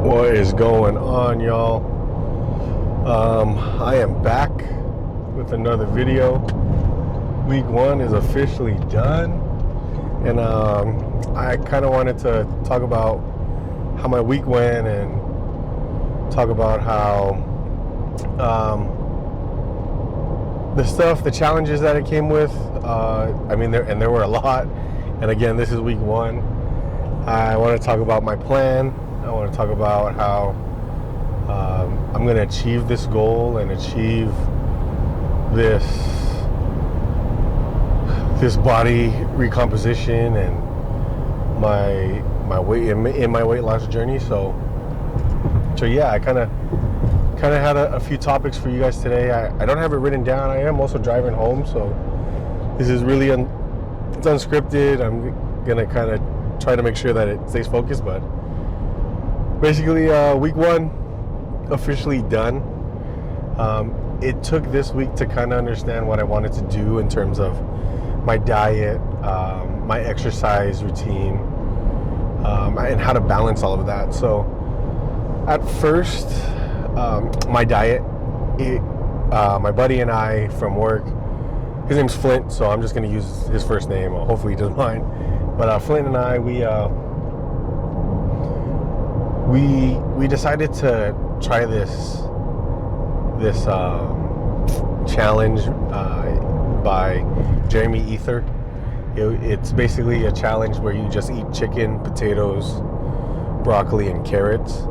What is going on, y'all? I am back with another video. Week one is officially done, and I kind of wanted to talk about how my week went and talk about how the challenges that it came with. There were a lot. And again, this is week one. I want to talk about my plan. I want to talk about how I'm going to achieve this goal and achieve this body recomposition and my weight in my weight loss journey. So yeah, I kind of had a few topics for you guys today. I don't have it written down. I am also driving home, so this is really it's unscripted. I'm gonna kind of try to make sure that it stays focused, but basically week one officially done. It took this week to kind of understand what I wanted to do in terms of my diet, my exercise routine, and how to balance all of that. So at first, my diet, my buddy and I from work, his name's Flint, so I'm just going to use his first name. Hopefully he doesn't mind. But Flint and I, we decided to try this challenge by Jeremy Ether. It's basically a challenge where you just eat chicken, potatoes, broccoli, and carrots.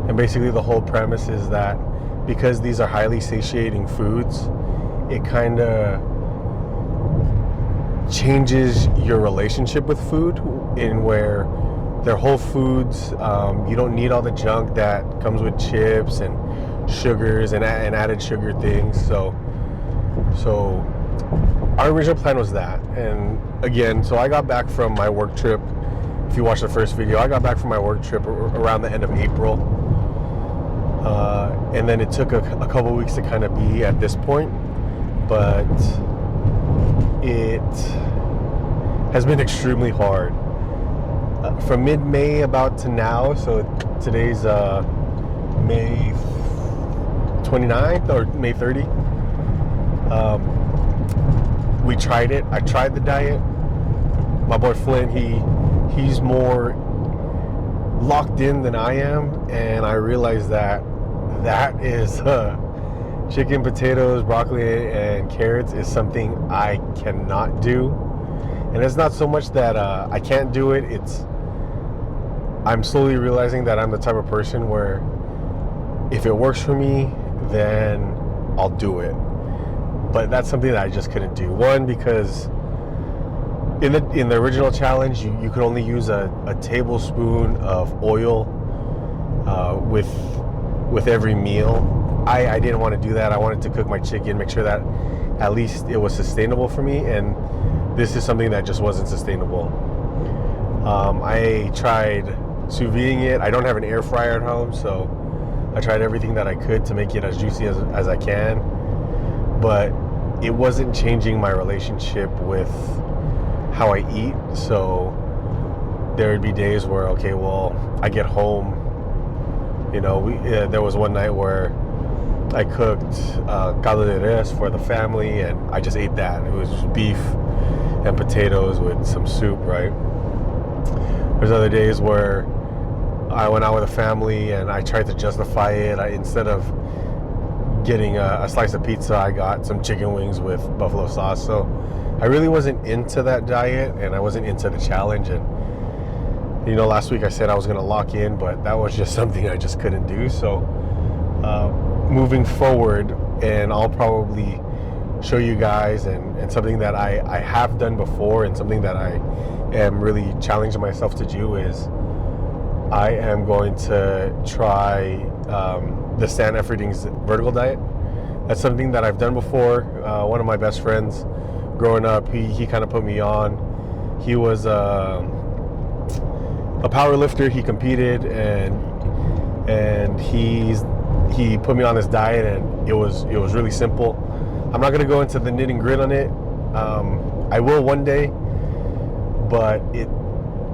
And basically the whole premise is that because these are highly satiating foods, it kind of changes your relationship with food in where they're whole foods. You don't need all the junk that comes with chips and sugars and added sugar things. So our original plan was that. And again, so I got back from my work trip. If you watch the first video, I got back from my work trip around the end of April. And then it took a couple weeks to kind of be at this point, but it has been extremely hard. From mid-May about to now, so today's May 29th or May 30th. We tried it. I tried the diet. My boy Flint, he's more locked in than I am, and I realized that is chicken, potatoes, broccoli, and carrots is something I cannot do. And it's not so much that I can't do it, I'm slowly realizing that I'm the type of person where if it works for me, then I'll do it. But that's something that I just couldn't do. One, because in the original challenge, you could only use a tablespoon of oil with every meal. I didn't want to do that. I wanted to cook my chicken, make sure that at least it was sustainable for me, and this is something that just wasn't sustainable. I tried sous videing it. I don't have an air fryer at home, so I tried everything that I could to make it as juicy as I can, but it wasn't changing my relationship with how I eat. So there would be days where, okay, well, I get home, there was one night where I cooked caldo de res for the family, and I just ate that. It was just beef and potatoes with some soup, right? There's other days where I went out with a family and I tried to justify it. Instead of getting a slice of pizza, I got some chicken wings with buffalo sauce. So I really wasn't into that diet, and I wasn't into the challenge. And last week I said I was going to lock in, but that was just something I just couldn't do. So moving forward, and I'll probably show you guys, and something that I have done before and something that I am really challenging myself to do is I am going to try the Stan Efferding's vertical diet. That's something that I've done before. One of my best friends growing up, he kind of put me on. He was a power lifter. He competed, and he put me on this diet, and it was really simple. I'm not going to go into the nit and grit on it. I will one day, but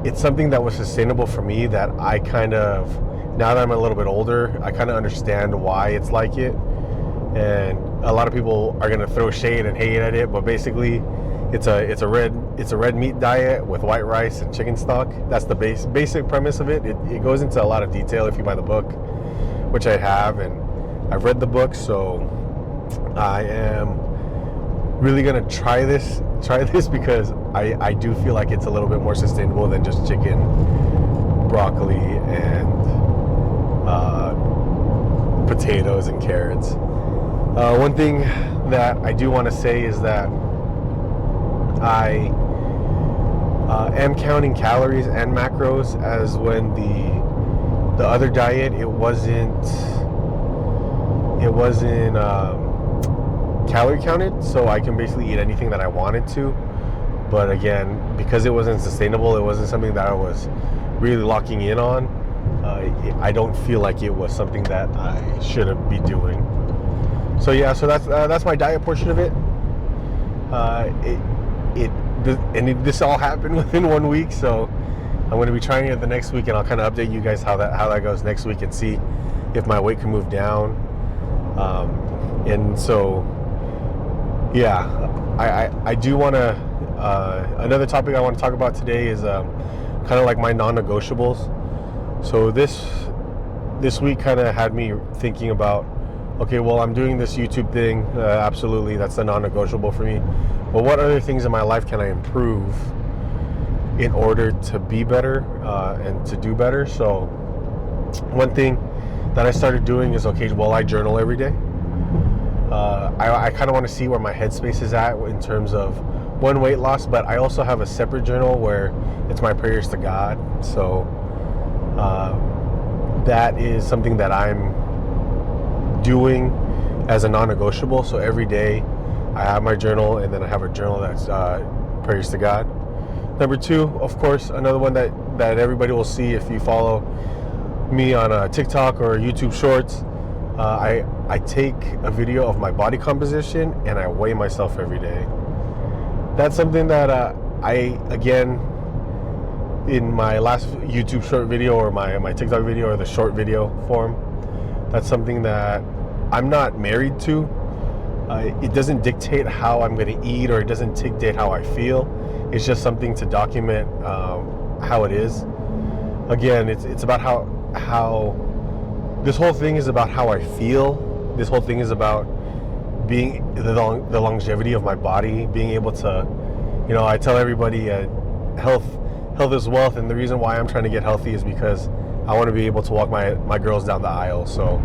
it's something that was sustainable for me that I kind of now that I'm a little bit older, I kind of understand why it's like it. And a lot of people are gonna throw shade and hate at it, but basically, it's a red meat diet with white rice and chicken stock. That's the basic premise of it. It goes into a lot of detail if you buy the book, which I have, and I've read the book, so I am really gonna try this because I do feel like it's a little bit more sustainable than just chicken, broccoli, and potatoes and carrots. One thing that I do want to say is that I am counting calories and macros, as when the other diet it wasn't calorie counted, so I can basically eat anything that I wanted to. But again, because it wasn't sustainable, it wasn't something that I was really locking in on. I don't feel like it was something that I should be doing. So yeah, so that's my diet portion of it. This all happened within 1 week, so I'm going to be trying it the next week, and I'll kind of update you guys how that goes next week and see if my weight can move down. And so yeah, I do want to another topic I want to talk about today is kind of like my non-negotiables. So this week kind of had me thinking about, okay, well, I'm doing this YouTube thing, absolutely, that's a non-negotiable for me, but what other things in my life can I improve in order to be better and to do better? So one thing that I started doing is, okay, well, I journal every day. I kind of want to see where my headspace is at in terms of one, weight loss, but I also have a separate journal where it's my prayers to God. So that is something that I'm doing as a non-negotiable. So every day I have my journal, and then I have a journal that's prayers to God. Number two, of course, another one that everybody will see if you follow me on TikTok or YouTube Shorts. I take a video of my body composition and I weigh myself every day. That's something that again, in my last YouTube short video or my TikTok video or the short video form, that's something that I'm not married to. It doesn't dictate how I'm going to eat, or it doesn't dictate how I feel. It's just something to document how it is. Again, it's about how this whole thing is about how I feel. This whole thing is about being the longevity of my body, being able to, I tell everybody health is wealth, and the reason why I'm trying to get healthy is because I want to be able to walk my girls down the aisle. So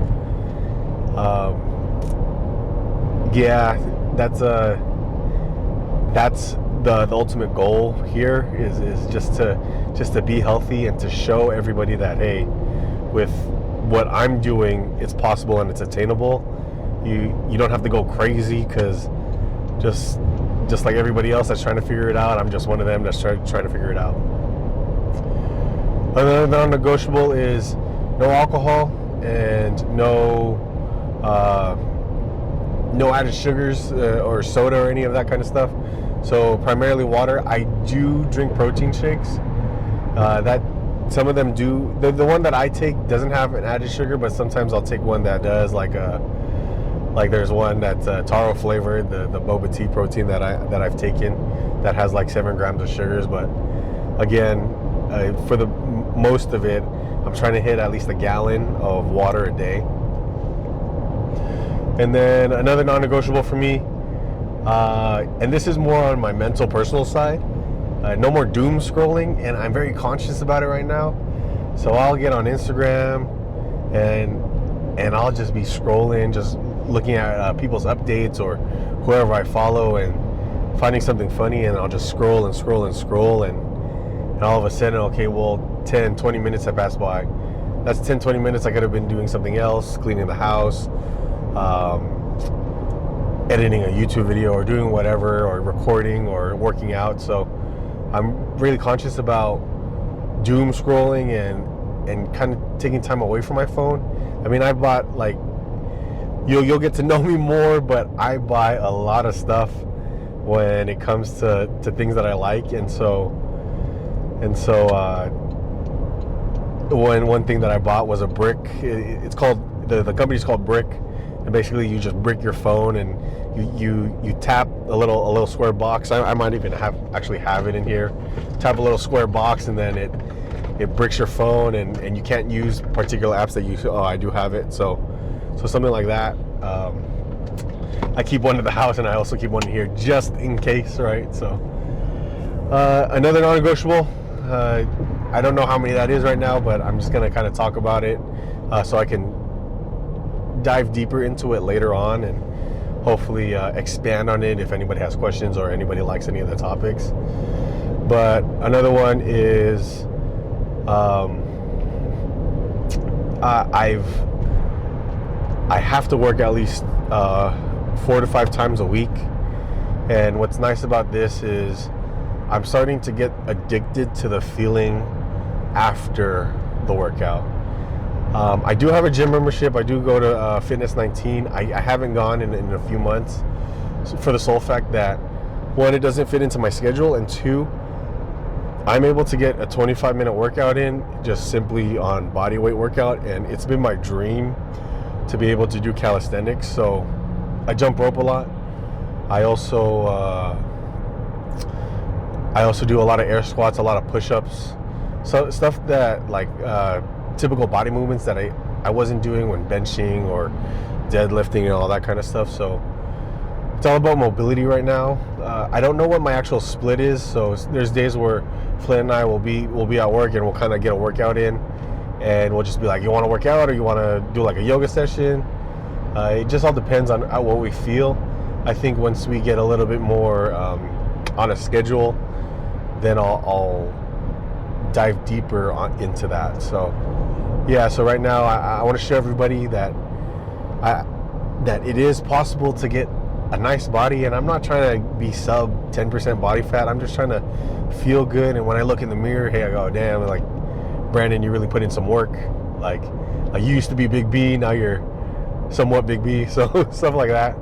yeah, that's the ultimate goal here is just to be healthy and to show everybody that, hey, with what I'm doing, it's possible and it's attainable. You don't have to go crazy, because just like everybody else that's trying to figure it out, I'm just one of them that's trying to figure it out. Another non-negotiable is no alcohol and no added sugars or soda or any of that kind of stuff. So primarily water. I do drink protein shakes. That some of them do. The one that I take doesn't have an added sugar, but sometimes I'll take one that does. Like there's one that's taro flavored, the boba tea protein that I've taken, that has like 7 grams of sugars. But again, for the most of it, I'm trying to hit at least a gallon of water a day. And then another non-negotiable for me, and this is more on my mental, personal side, no more doom scrolling, and I'm very conscious about it right now. So I'll get on Instagram and I'll just be scrolling, just looking at people's updates or whoever I follow, and finding something funny, and I'll just scroll and scroll and scroll, and all of a sudden, okay, well, 10-20 minutes have passed by. That's 10-20 minutes I could have been doing something else, cleaning the house, editing a YouTube video, or doing whatever, or recording, or working out. So I'm really conscious about doom scrolling and kind of taking time away from my phone. I mean, I bought, like, you'll get to know me more, but I buy a lot of stuff when it comes to things that I like, and so one thing that I bought was a brick. It's called the company's called Brick, and basically you just brick your phone and you tap a little square box. I might even actually have it in here. Tap a little square box and then it bricks your phone, and you can't use particular apps that you. Oh, I do have it. So something like that. I keep one in the house, and I also keep one here just in case, right? So another non-negotiable. I don't know how many that is right now, but I'm just gonna kind of talk about it so I can dive deeper into it later on, and hopefully expand on it if anybody has questions or anybody likes any of the topics. But another one is I have to work at least 4 to 5 times a week, and what's nice about this is I'm starting to get addicted to the feeling after the workout. I do have a gym membership. I do go to Fitness 19. I haven't gone in a few months for the sole fact that, one, it doesn't fit into my schedule, and two, I'm able to get a 25-minute workout in just simply on body weight workout, and it's been my dream to be able to do calisthenics. So I jump rope a lot. I also do a lot of air squats, a lot of push-ups, so stuff that like typical body movements that I wasn't doing when benching or deadlifting and all that kind of stuff. So it's all about mobility right now. I don't know what my actual split is, so there's days where Flynn and I will be at work and we'll kind of get a workout in, and we'll just be like, you want to work out or you want to do like a yoga session? It just all depends on what we feel. I think once we get a little bit more on a schedule, then I'll dive deeper into that. So yeah, so right now I want to show everybody that it is possible to get a nice body, and I'm not trying to be sub 10% body fat. I'm just trying to feel good, and when I look in the mirror, hey, I go, damn, like, Brandon, you really put in some work. Like you used to be Big B, now you're somewhat Big B, so stuff like that.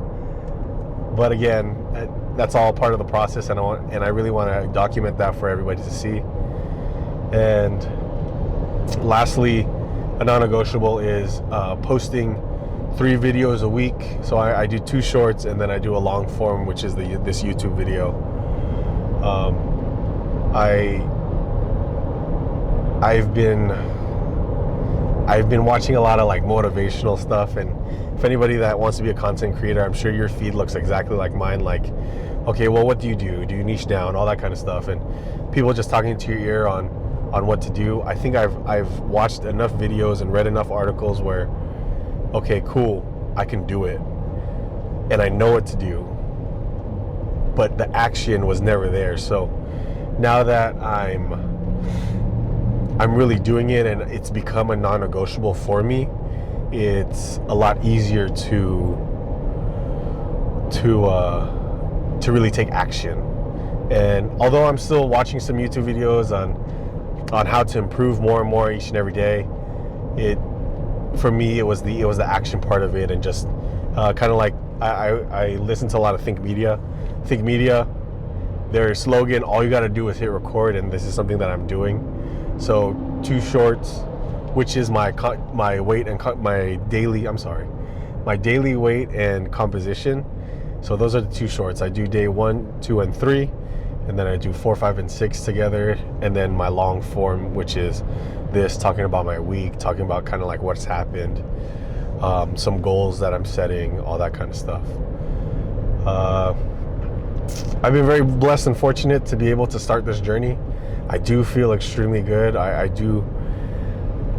But again, that's all part of the process, and I really want to document that for everybody to see. And lastly, a non-negotiable is posting 3 videos a week. So I do 2 shorts, and then I do a long form, which is this YouTube video. I've been watching a lot of like motivational stuff, and if anybody that wants to be a content creator, I'm sure your feed looks exactly like mine. Like, okay, well, what do you do? Do you niche down? All that kind of stuff, and people just talking to your ear on what to do. I think I've watched enough videos and read enough articles where, okay, cool, I can do it, and I know what to do, but the action was never there. So now that I'm really doing it, and it's become a non-negotiable for me, it's a lot easier to really take action. And although I'm still watching some YouTube videos on how to improve more and more each and every day, for me it was the action part of it, and just kind of like I listen to a lot of Think Media. Their slogan, all you got to do is hit record, and this is something that I'm doing. So 2 shorts, which is my weight and my daily weight and composition. So those are the 2 shorts. I do day 1, 2, and 3, and then I do 4, 5, and 6 together, and then my long form, which is this, talking about my week, talking about kind of like what's happened, some goals that I'm setting, all that kind of stuff. I've been very blessed and fortunate to be able to start this journey. I do feel extremely good. I do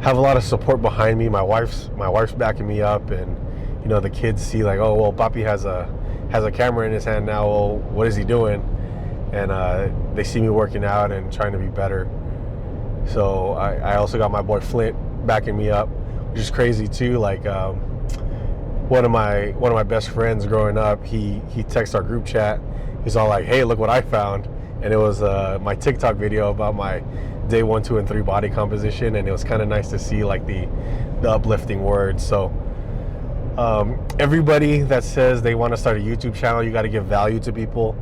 have a lot of support behind me. My wife's backing me up, and you know, the kids see like, oh well, Papi has a camera in his hand now. Well, what is he doing? And they see me working out and trying to be better. So I also got my boy Flint backing me up, which is crazy too. Like one of my best friends growing up, he texts our group chat. He's all like, hey, look what I found. And it was my TikTok video about my day 1, 2, and 3 body composition, and it was kind of nice to see like the uplifting words. So everybody that says they want to start a YouTube channel, you got to give value to people.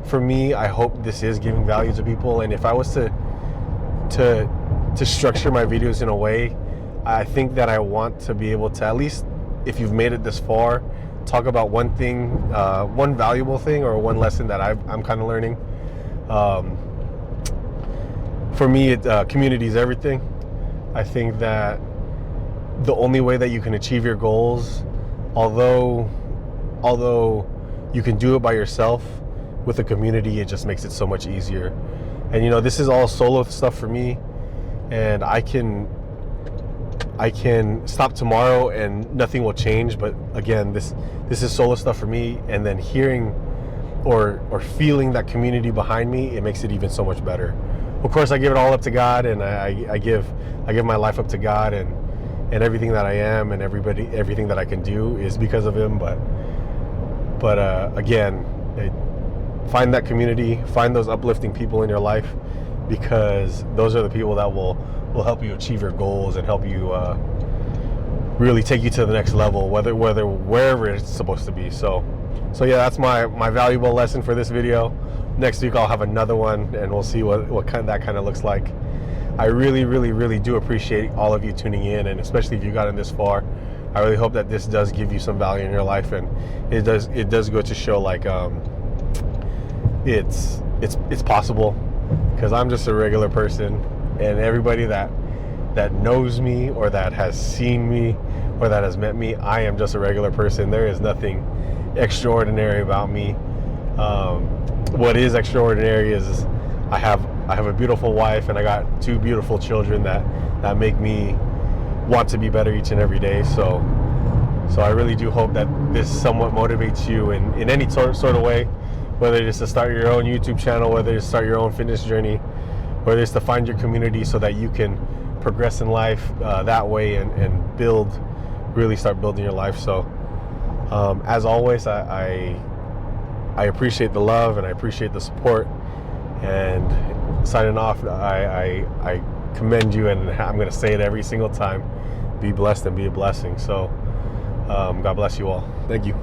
For me, I hope this is giving value to people, and if I was to to structure my videos in a way. I think that I want to be able to, at least if you've made it this far, talk about one thing, one valuable thing or one lesson that I'm kind of learning. For me, community is everything. I think that the only way that you can achieve your goals, although you can do it by yourself, with a community, it just makes it so much easier. And you know, this is all solo stuff for me, and I can stop tomorrow and nothing will change. But again, this is solo stuff for me, and then hearing or feeling that community behind me, it makes it even so much better. Of course, I give it all up to God, and I give my life up to God, and everything that I am and everything that I can do is because of Him. But again, find that community, find those uplifting people in your life, because those are the people that will help you achieve your goals and help you really take you to the next level, wherever it's supposed to be. So yeah, that's my valuable lesson for this video. Next week I'll have another one, and we'll see what that kind of looks like. I really do appreciate all of you tuning in, and especially if you got in this far. I really hope that this does give you some value in your life, and it does go to show, like, it's possible, because I'm just a regular person, and everybody that knows me or that has seen me or that has met me, I am just a regular person. There is nothing extraordinary about me. What is extraordinary is I have a beautiful wife, and I got 2 beautiful children that make me want to be better each and every day. So I really do hope that this somewhat motivates you in any sort of way, whether it's to start your own YouTube channel, whether it's to start your own fitness journey, whether it's to find your community so that you can progress in life that way and really start building your life. So as always, I appreciate the love, and I appreciate the support. And signing off, I commend you, and I'm going to say it every single time: be blessed and be a blessing. So God bless you all. Thank you.